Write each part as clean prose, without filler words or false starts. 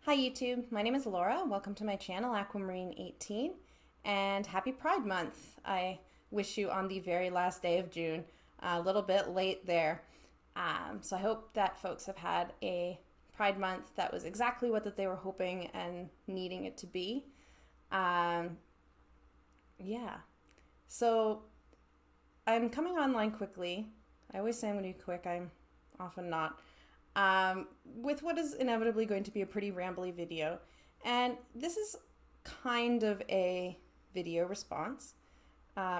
Hi YouTube, my name is Laura. Welcome to my channel, Aquamarine18, and happy Pride Month. I wish you on the very last day of June, a little bit late there. So I hope that folks have had a Pride Month that was exactly what that they were hoping and needing it to be. Yeah. So I'm coming online quickly. I always say I'm going to be quick. I'm often not. With what is inevitably going to be a pretty rambly video. And this is kind of a video response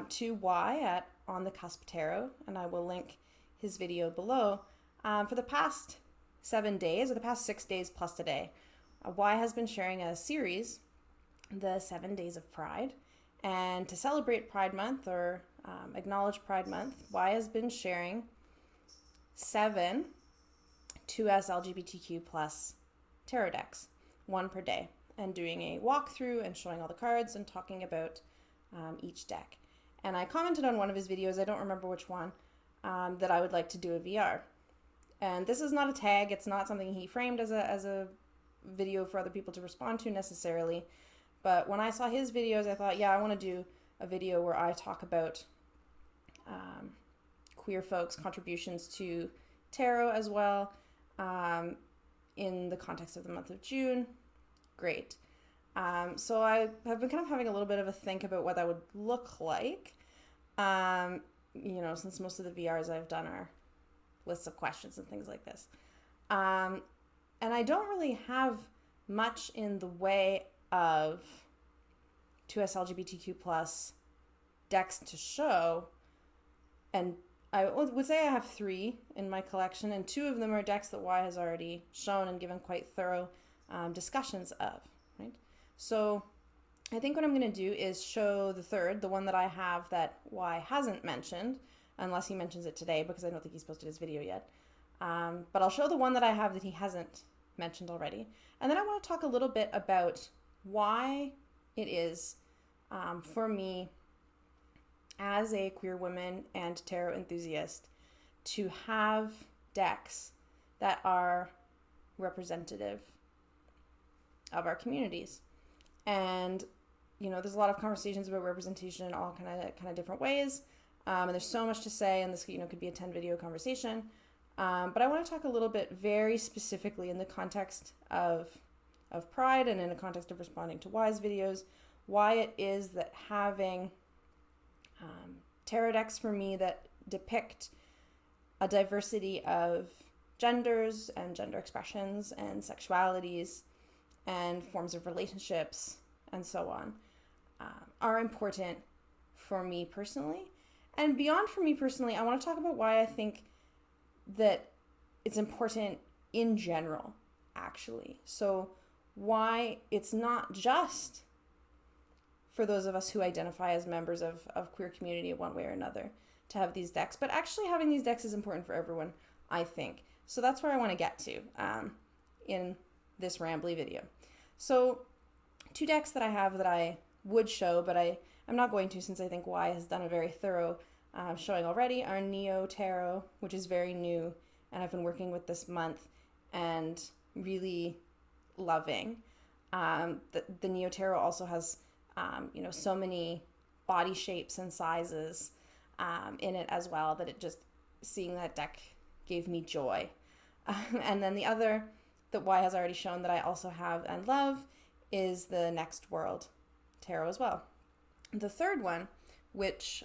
to Y at On The Cusp Tarot, and I will link his video below. For the past 7 days, or the past 6 days plus today, Y has been sharing a series, the 7 Days of Pride. And to celebrate Pride Month, or acknowledge Pride Month, Y has been sharing 7 2slgbtq plus tarot decks, one per day, and doing a walkthrough and showing all the cards and talking about each deck. And I commented on one of his videos, I don't remember which one, that I would like to do a VR. And this is not a tag, it's not something he framed as a video for other people to respond to necessarily. But when I saw his videos, I thought, yeah, I want to do a video where I talk about queer folks' contributions to tarot as well. In the context of the month of June. Great. So I have been kind of having a little bit of a think about what that would look like. Since most of the VRs I've done are lists of questions and things like this. And I don't really have much in the way of 2slgbtq plus decks to show, and I would say I have 3 in my collection, and 2 of them are decks that Y has already shown and given quite thorough discussions of, right? So I think what I'm going to do is show the third, the one that I have that Y hasn't mentioned, unless he mentions it today, because I don't think he's posted his video yet. But I'll show the one that I have that he hasn't mentioned already. And then I want to talk a little bit about why it is, for me, as a queer woman and tarot enthusiast, to have decks that are representative of our communities. And, there's a lot of conversations about representation in all kind of different ways. And there's so much to say, and this, could be a 10 video conversation. But I want to talk a little bit very specifically in the context of Pride and in the context of responding to Y's videos, why it is that having tarot decks for me that depict a diversity of genders and gender expressions and sexualities and forms of relationships and so on are important for me personally. And beyond for me personally, I want to talk about why I think that it's important in general, actually. So why it's not just for those of us who identify as members of queer community one way or another to have these decks, but actually having these decks is important for everyone, I think. So that's where I want to get to in this rambly video. So 2 decks that I have that I would show, but I'm not going to, since I think Y has done a very thorough showing already, are Neo Tarot, which is very new, and I've been working with this month and really loving. The Neo Tarot also has so many body shapes and sizes in it as well, that it just, seeing that deck gave me joy. And then the other that Y has already shown that I also have and love is the Next World Tarot as well. The third one, which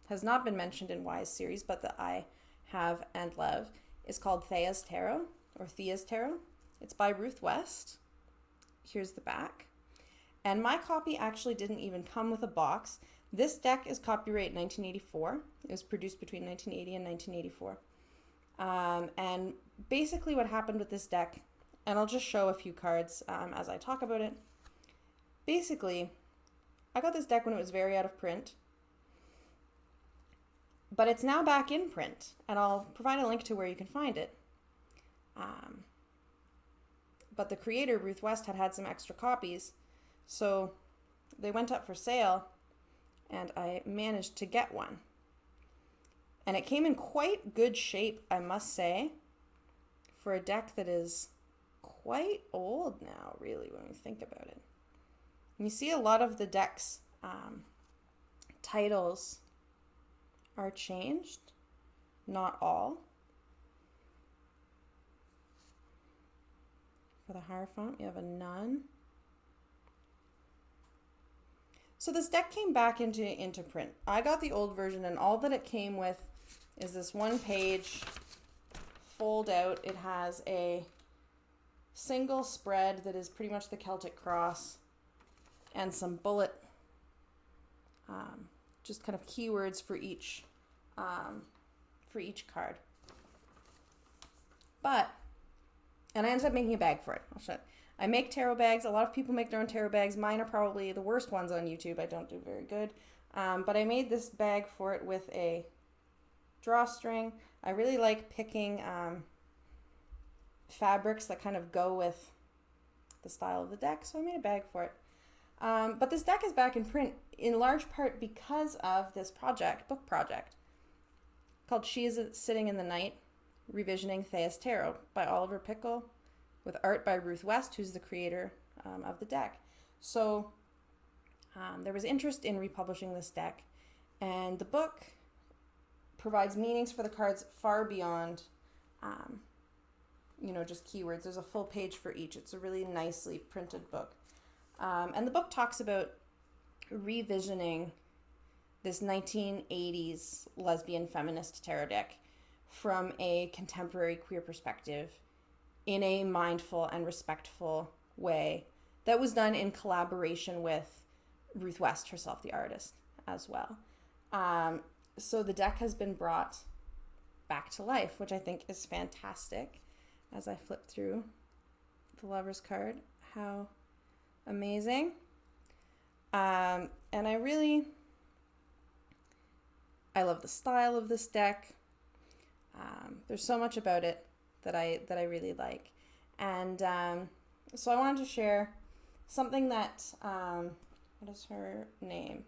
has not been mentioned in Y's series, but that I have and love, is called Theist Tarot, or Thea's Tarot. It's by Ruth West. Here's the back. And my copy actually didn't even come with a box. This deck is copyright 1984. It was produced between 1980 and 1984. And basically what happened with this deck, and I'll just show a few cards as I talk about it. Basically, I got this deck when it was very out of print, but it's now back in print, and I'll provide a link to where you can find it. But the creator, Ruth West, had some extra copies, so they went up for sale, and I managed to get one. And it came in quite good shape, I must say, for a deck that is quite old now, really, when we think about it. And you see a lot of the deck's titles are changed, not all. For the Hierophant, you have a nun. So this deck came back into print. I got the old version, and all that it came with is this one page fold out. It has a single spread that is pretty much the Celtic cross and some bullet, just kind of keywords for each card. And I ended up making a bag for it. I'll show you. I make tarot bags. A lot of people make their own tarot bags. Mine are probably the worst ones on YouTube. I don't do very good. But I made this bag for it with a drawstring. I really like picking fabrics that kind of go with the style of the deck, so I made a bag for it. But this deck is back in print in large part because of this book project, called She Is Sitting in the Night, Revisioning Theist Tarot by Oliver Pickle, with art by Ruth West, who's the creator of the deck. So there was interest in republishing this deck, and the book provides meanings for the cards far beyond, just keywords. There's a full page for each. It's a really nicely printed book. And the book talks about revisioning this 1980s lesbian feminist tarot deck from a contemporary queer perspective in a mindful and respectful way that was done in collaboration with Ruth West herself, the artist, as well. So the deck has been brought back to life, which I think is fantastic. As I flip through the Lover's card, how amazing. And I love the style of this deck. There's so much about it that I really like. And so I wanted to share something that, what is her name?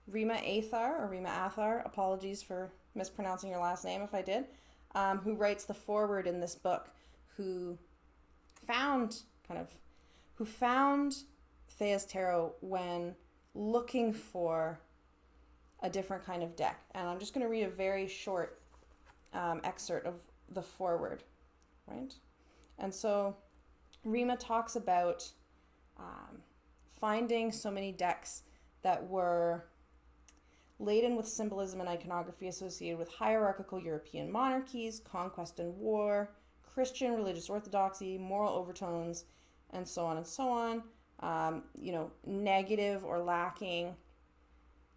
Rima Athar, apologies for mispronouncing your last name if I did, who writes the foreword in this book, who found Theist Tarot when looking for a different kind of deck. And I'm just going to read a very short excerpt of the foreword, right? And so Rima talks about finding so many decks that were laden with symbolism and iconography associated with hierarchical European monarchies, conquest and war, Christian religious orthodoxy, moral overtones, and so on and so on. Negative or lacking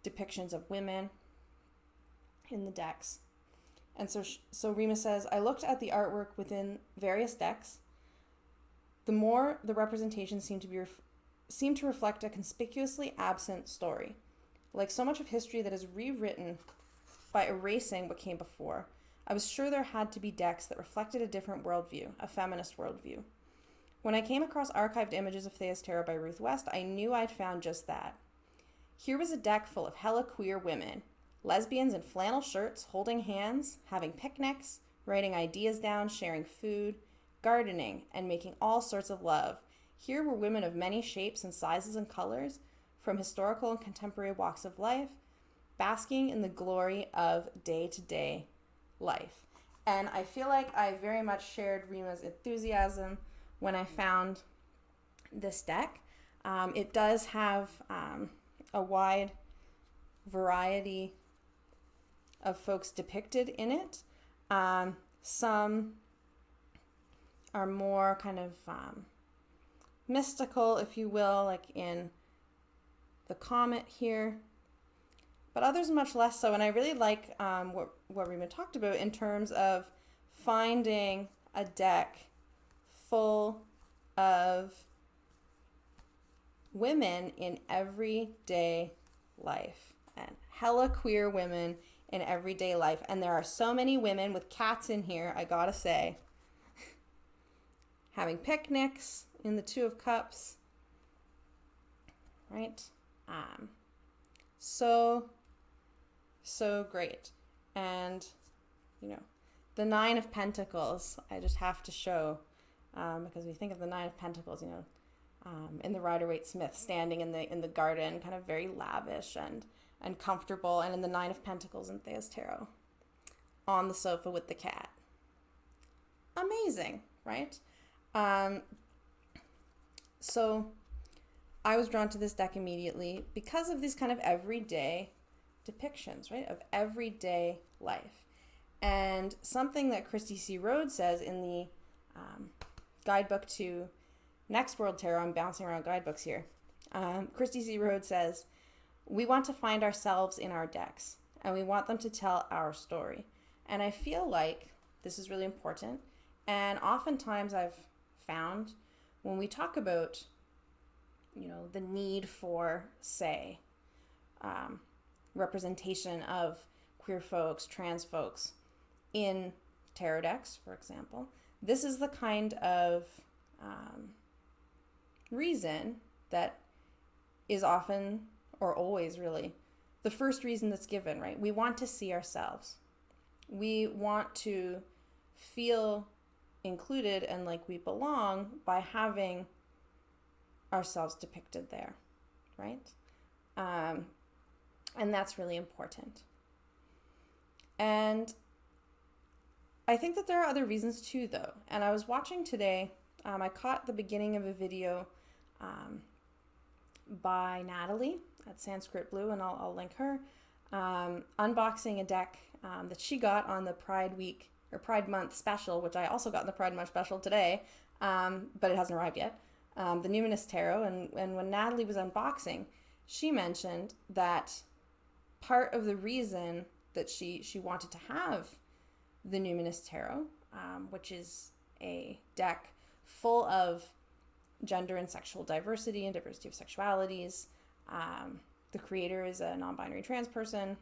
depictions of women in the decks. And so Rima says, I looked at the artwork within various decks. The more the representation seemed to reflect a conspicuously absent story. Like so much of history that is rewritten by erasing what came before, I was sure there had to be decks that reflected a different worldview, a feminist worldview. When I came across archived images of Theist Tarot by Ruth West, I knew I'd found just that. Here was a deck full of hella queer women, lesbians in flannel shirts, holding hands, having picnics, writing ideas down, sharing food, gardening, and making all sorts of love. Here were women of many shapes and sizes and colors, from historical and contemporary walks of life, basking in the glory of day-to-day life. And I feel like I very much shared Rima's enthusiasm when I found this deck. It does have a wide variety of folks depicted in it. Some are more kind of mystical, if you will, like in the comet here, but others much less so. And I really like what Rima talked about in terms of finding a deck full of women in everyday life, and hella queer women in everyday life. And there are so many women with cats in here, I gotta say, having picnics in the Two of Cups, right? So great. And the Nine of Pentacles, I just have to show because we think of the Nine of Pentacles, in the Rider-Waite-Smith, standing in the garden, kind of very lavish and comfortable, and in the Nine of Pentacles in Theist Tarot, on the sofa with the cat. Amazing, right? So I was drawn to this deck immediately because of these kind of everyday depictions, right, of everyday life. And something that Christy C. Rhodes says in the guidebook to Next World Tarot, I'm bouncing around guidebooks here. Christy C. Rhodes says, we want to find ourselves in our decks, and we want them to tell our story. And I feel like this is really important. And oftentimes I've found when we talk about, the need for, say, representation of queer folks, trans folks in tarot decks, for example, this is the kind of reason that is often, or always really, the first reason that's given, right? We want to see ourselves. We want to feel included and like we belong by having ourselves depicted there, right? And that's really important. And I think that there are other reasons too, though. And I was watching today, I caught the beginning of a video by Natalie at Sanskrit Blue, and I'll link her, unboxing a deck that she got on the Pride Week or Pride Month special, which I also got in the Pride Month special today, but it hasn't arrived yet, the Numinous Tarot. And when Natalie was unboxing, she mentioned that part of the reason that she wanted to have the Numinous Tarot, which is a deck full of gender and sexual diversity and diversity of sexualities. The creator is a non-binary trans person.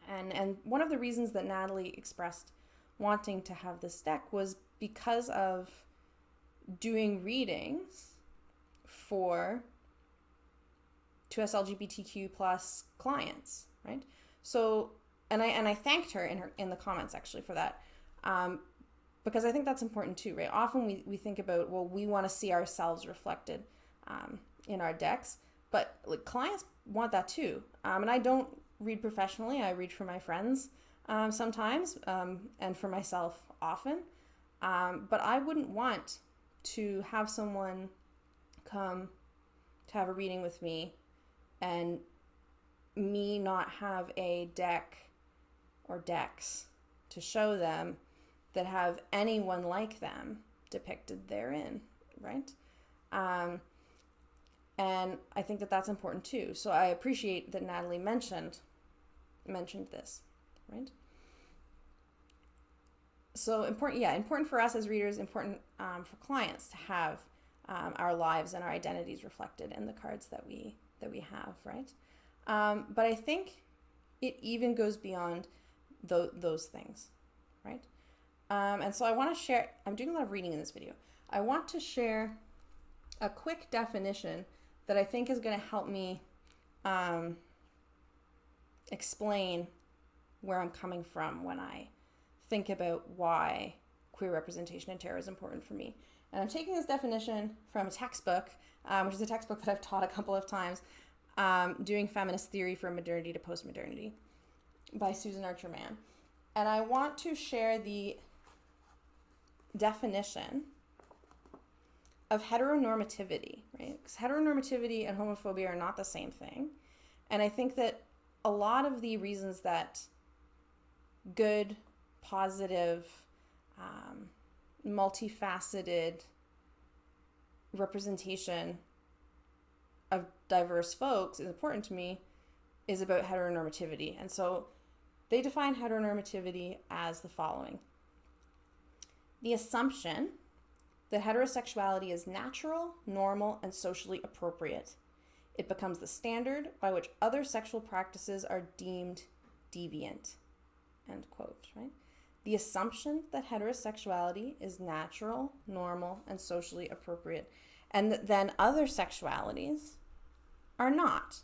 And one of the reasons that Natalie expressed wanting to have this deck was because of doing readings for 2slgbtq plus clients, right? So, and I thanked her in the comments actually for that, because I think that's important too, right? Often we think about, well, we want to see ourselves reflected in our decks, but like clients want that too. And I don't read professionally. I read for my friends sometimes, and for myself often. But I wouldn't want to have someone come to have a reading with me and me not have a deck or decks to show them that have anyone like them depicted therein, right? And I think that that's important too. So I appreciate that Natalie mentioned this, right? So important for us as readers, important for clients to have our lives and our identities reflected in the cards that we have, right? But I think it even goes beyond those things, right? And so I want to share, I'm doing a lot of reading in this video. I want to share a quick definition that I think is going to help me explain where I'm coming from when I think about why queer representation in tarot is important for me. And I'm taking this definition from a textbook, which is a textbook that I've taught a couple of times, doing Feminist Theory from Modernity to Postmodernity by Susan Archer Mann. And I want to share the definition of heteronormativity, right? Because heteronormativity and homophobia are not the same thing. And I think that a lot of the reasons that good, positive, multifaceted representation of diverse folks is important to me is about heteronormativity. And so they define heteronormativity as the following: the assumption that heterosexuality is natural, normal, and socially appropriate. It becomes the standard by which other sexual practices are deemed deviant. End quote, right? The assumption that heterosexuality is natural, normal, and socially appropriate, and that then other sexualities are not,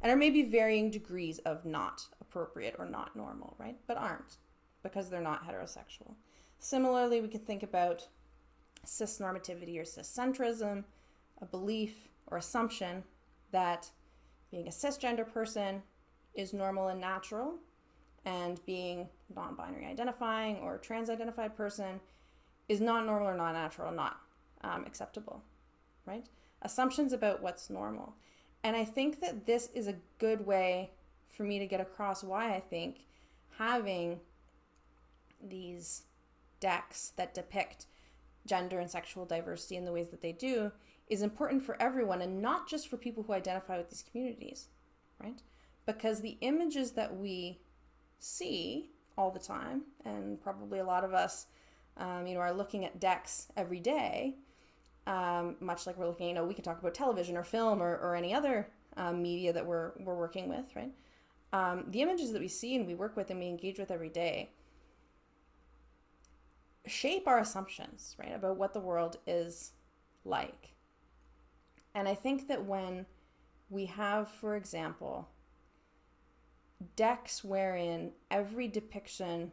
and are maybe varying degrees of not appropriate or not normal, right? But aren't, because they're not heterosexual. Similarly, we can think about cisnormativity or ciscentrism, a belief or assumption that being a cisgender person is normal and natural, and being non-binary identifying or trans-identified person is not normal or not natural, not acceptable, right? Assumptions about what's normal. And I think that this is a good way for me to get across why I think having these decks that depict gender and sexual diversity in the ways that they do is important for everyone, and not just for people who identify with these communities, right? Because the images that we see all the time, and probably a lot of us, are looking at decks every day, much like we're looking, we can talk about television or film or any other media that we're working with, right? The images that we see and we work with and we engage with every day shape our assumptions, right, about what the world is like. And I think that when we have, for example, decks wherein every depiction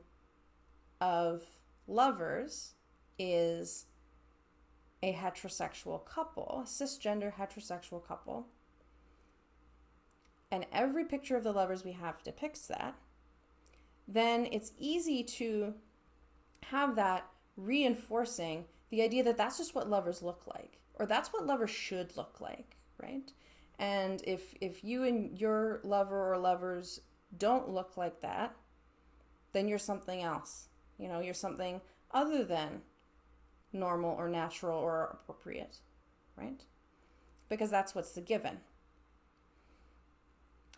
of lovers is a heterosexual couple, a cisgender heterosexual couple, and every picture of the lovers we have depicts that, then it's easy to have that reinforcing the idea that that's just what lovers look like, or that's what lovers should look like, right? And if you and your lover or lovers don't look like that, then you're something else. You're something other than normal or natural or appropriate, right? Because that's what's the given.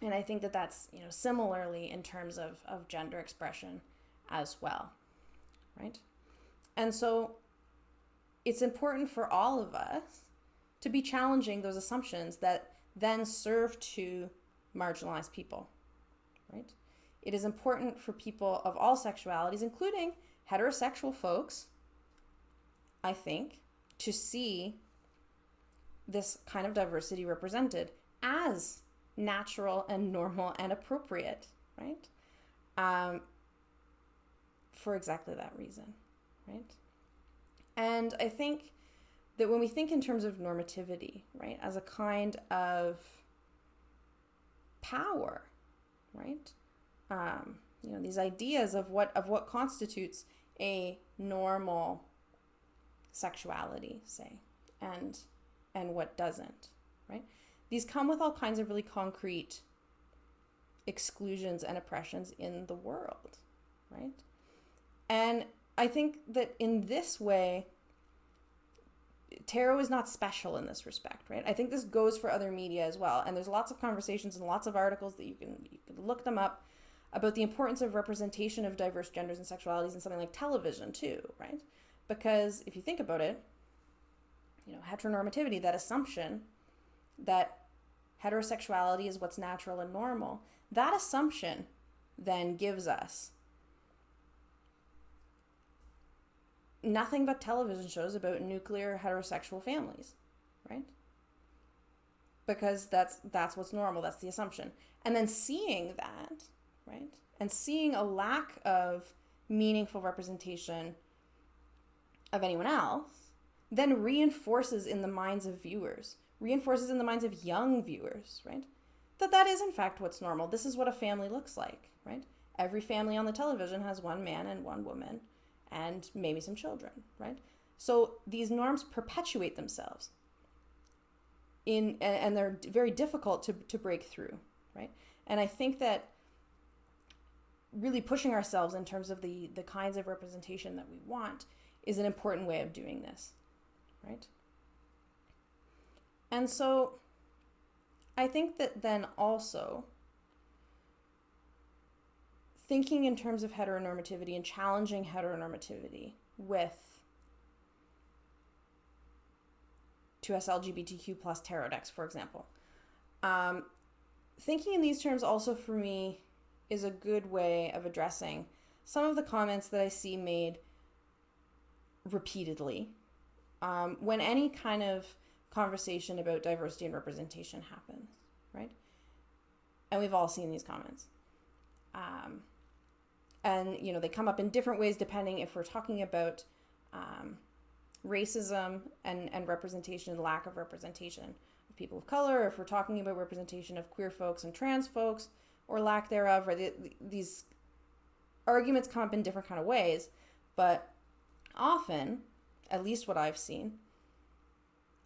And I think that that's, similarly in terms of gender expression as well, right? And so it's important for all of us to be challenging those assumptions that then serve to marginalize people, right? It is important for people of all sexualities, including heterosexual folks, I think, to see this kind of diversity represented as natural and normal and appropriate, right? For exactly that reason, right? And I think that when we think in terms of normativity, right, as a kind of power, right? These ideas of what constitutes a normal sexuality, say, and what doesn't, right? These come with all kinds of really concrete exclusions and oppressions in the world, right? And I think that in this way, tarot is not special in this respect, right? I think this goes for other media as well. And there's lots of conversations and lots of articles that you can look them up about the importance of representation of diverse genders and sexualities in something like television too, right? Because if you think about it, heteronormativity, that assumption that heterosexuality is what's natural and normal, that assumption then gives us nothing but television shows about nuclear heterosexual families, right? Because that's what's normal, that's the assumption. And then seeing that, right? And seeing a lack of meaningful representation of anyone else then reinforces in the minds of viewers, reinforces in the minds of young viewers, right? That is in fact what's normal. This is what a family looks like, right? Every family on the television has one man and one woman and maybe some children, right? So these norms perpetuate themselves and they're very difficult to break through, right? And I think that really pushing ourselves in terms of the kinds of representation that we want is an important way of doing this, right? And so I think that then also thinking in terms of heteronormativity and challenging heteronormativity with 2slgbtq plus tarot decks, for example. Thinking in these terms also for me is a good way of addressing some of the comments that I see made repeatedly when any kind of conversation about diversity and representation happens, right? And we've all seen these comments. And, they come up in different ways depending if we're talking about racism and representation and lack of representation of people of color, if we're talking about representation of queer folks and trans folks, or lack thereof, or these arguments come up in different kind of ways, but often, at least what I've seen,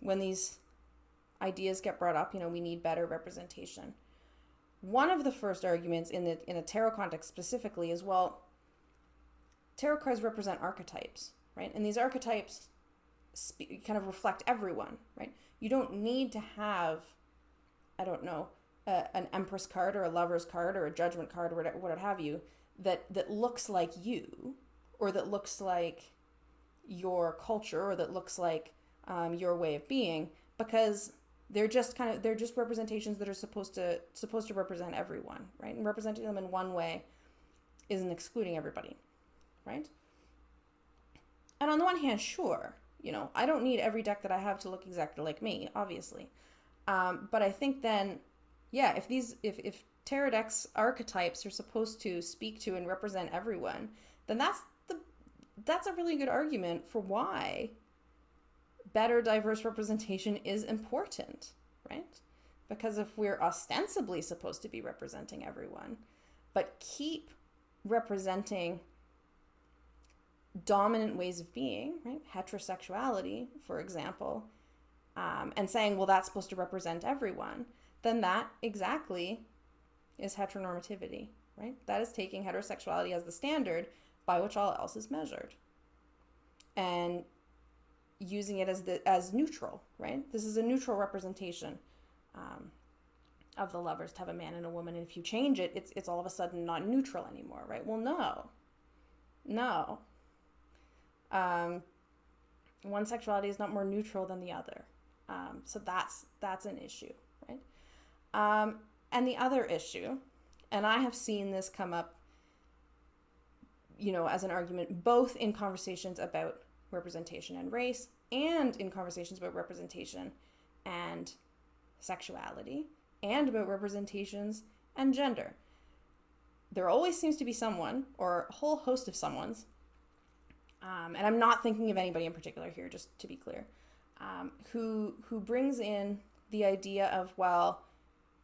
when these ideas get brought up, we need better representation. One of the first arguments in a tarot context specifically is, well, tarot cards represent archetypes, right? And these archetypes kind of reflect everyone, right? You don't need to have, I don't know, an Empress card or a Lover's card or a Judgment card or what have you that looks like you, or that looks like your culture, or that looks like your way of being, because they're just representations that are supposed to represent everyone, right? And representing them in one way isn't excluding everybody, right? And on the one hand, sure, I don't need every deck that I have to look exactly like me, obviously. But I think then, yeah, if tarot decks archetypes are supposed to speak to and represent everyone, then that's a really good argument for why better diverse representation is important, right? Because if we're ostensibly supposed to be representing everyone, but keep representing dominant ways of being, right? Heterosexuality, for example, and saying, well, that's supposed to represent everyone, then that exactly is heteronormativity, right? That is taking heterosexuality as the standard by which all else is measured, and using it as neutral, right? This is a neutral representation of the lovers, to have a man and a woman, and if you change it, it's all of a sudden not neutral anymore, right? Well, no. One sexuality is not more neutral than the other. So that's an issue, right? And the other issue, and I have seen this come up, as an argument, both in conversations about representation and race, and in conversations about representation and sexuality, and about representations and gender. There always seems to be someone, or a whole host of someones, and I'm not thinking of anybody in particular here, just to be clear, who brings in the idea of, well,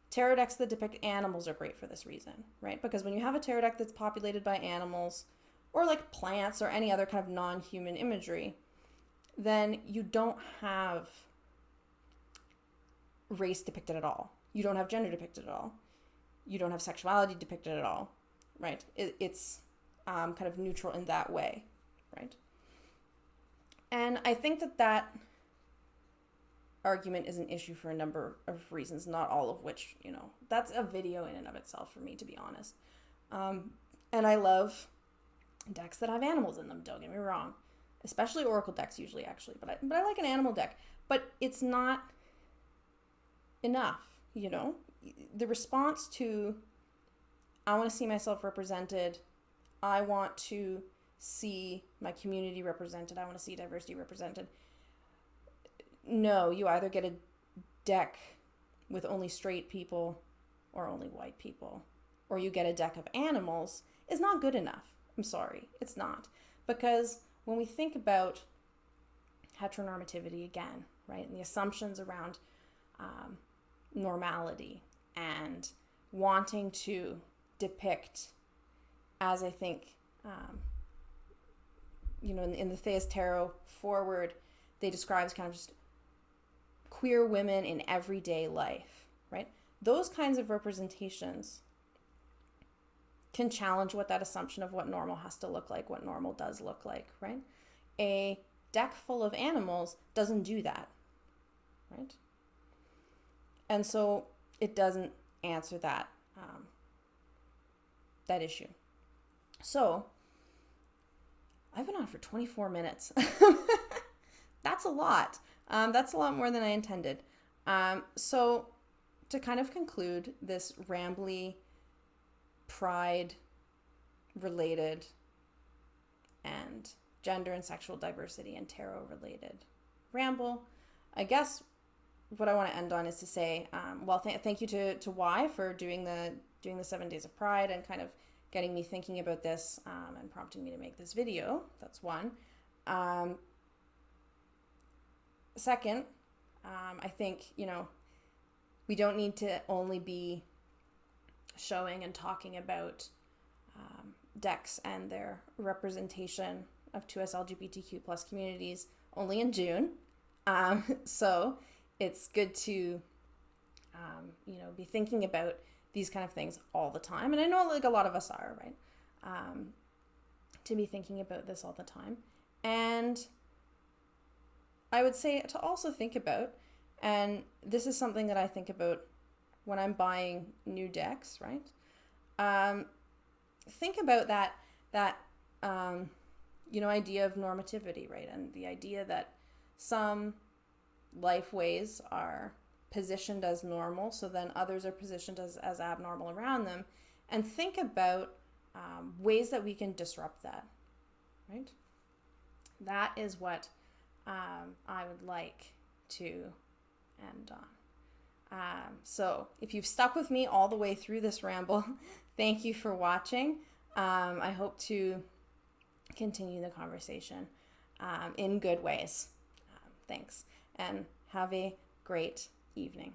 tarot decks that depict animals are great for this reason, right? Because when you have a tarot deck that's populated by animals, or like plants, or any other kind of non-human imagery, then you don't have race depicted at all. You don't have gender depicted at all. You don't have sexuality depicted at all, right? It's kind of neutral in that way, right? And I think that argument is an issue for a number of reasons, not all of which, that's a video in and of itself for me, to be honest. And I love decks that have animals in them, don't get me wrong. Especially oracle decks usually, actually. But I like an animal deck. But it's not enough, The response to, I want to see myself represented, I want to see my community represented, I want to see diversity represented. No, you either get a deck with only straight people or only white people, or you get a deck of animals, is not good enough. I'm sorry, it's not. Because when we think about heteronormativity again, right, and the assumptions around normality and wanting to depict, as I think, in the Theist Tarot forward, they describe as kind of just queer women in everyday life, right? Those kinds of representations can challenge what that assumption of what normal has to look like, what normal does look like, right? A deck full of animals doesn't do that, right? And so it doesn't answer that issue. So I've been on for 24 minutes. That's a lot. That's a lot more than I intended. So to kind of conclude this rambly, pride-related and gender and sexual diversity and tarot-related ramble, I guess what I want to end on is to say, thank you to Y for doing the 7 Days of Pride and kind of getting me thinking about this and prompting me to make this video. That's one. second, I think, we don't need to only be showing and talking about decks and their representation of 2slgbtq plus communities only in June. So it's good to, be thinking about these kind of things all the time. And I know like a lot of us are, right? To be thinking about this all the time. And I would say to also think about, and this is something that I think about when I'm buying new decks, right? Think about that idea of normativity, right? And the idea that some life ways are positioned as normal, so then others are positioned as abnormal around them. And think about ways that we can disrupt that, right? That is what I would like to end on. So if you've stuck with me all the way through this ramble, thank you for watching. I hope to continue the conversation in good ways. Thanks, and have a great evening.